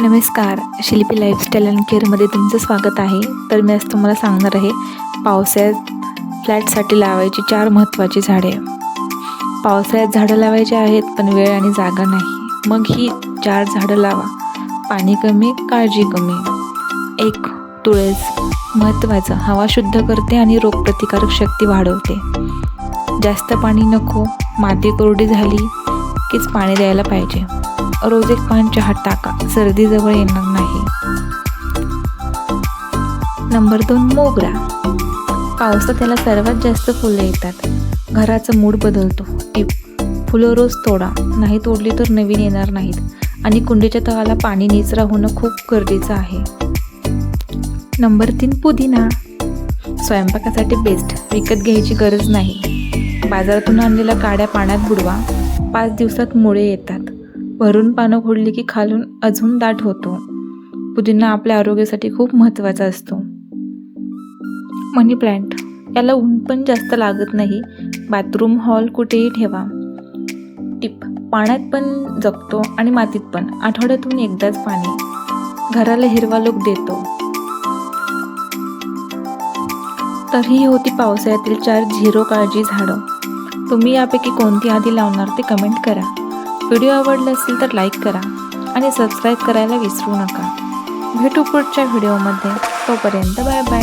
नमस्कार, शिल्पी lifestyle and केअरमध्ये तुमचं स्वागत आहे. तर मी आज तुम्हाला सांगणार आहे पावसाळ्यात फ्लॅटसाठी लावायची 4 महत्त्वाची झाडे. पावसाळ्यात झाडं लावायची आहेत पण वेळ आणि जागा नाही, मग ही 4 झाडं लावा. पाणी कमी, काळजी कमी. 1. तुळस. महत्त्वाचं, हवा शुद्ध करते आणि रोगप्रतिकारक शक्ती वाढवते. जास्त पाणी नको, माती कोरडी झाली कीच पाणी द्यायला पाहिजे. रोज 1 पान चहात टाका, सर्दी जवळ येणार नाही. नंबर 2. मोगरा. पावसात त्याला सर्वात जास्त फुलं येतात, घराचा मूड बदलतो. टिप: फुलं रोज तोडा, नाही तोडली तर नवीन येणार नाहीत आणि कुंडीच्या तळाला पाणी निचरा होणं खूप गरजेचं आहे. नंबर 3. पुदिना. स्वयंपाकासाठी बेस्ट, विकत घ्यायची गरज नाही. बाजारातून आणलेल्या काड्या पाण्यात बुडवा, 5 दिवसात मुळे येतात. भरून पानं खोडली की खालून अजून दाट होतो. पुदिना आपल्या आरोग्यासाठी खूप महत्त्वाचा असतो. मनी प्लांट. याला ऊन पण जास्त लागत नाही, बाथरूम, हॉल कुठेही ठेवा. टिप: पाण्यात पण जगतो आणि मातीत पण. आठवड्यातून एकदाच पाणी, घराला हिरवा लूक देतो. तर ही होती पावसाळ्यातील 4 झिरो काळजी झाडं. तुम्ही यापैकी कोणती आधी लावणार ते कमेंट करा. व्हिडिओ आवडला असेल तर लाईक करा आणि सबस्क्राईब करायला विसरू नका. भेटू पुढच्या व्हिडिओमध्ये. तोपर्यंत बाय बाय.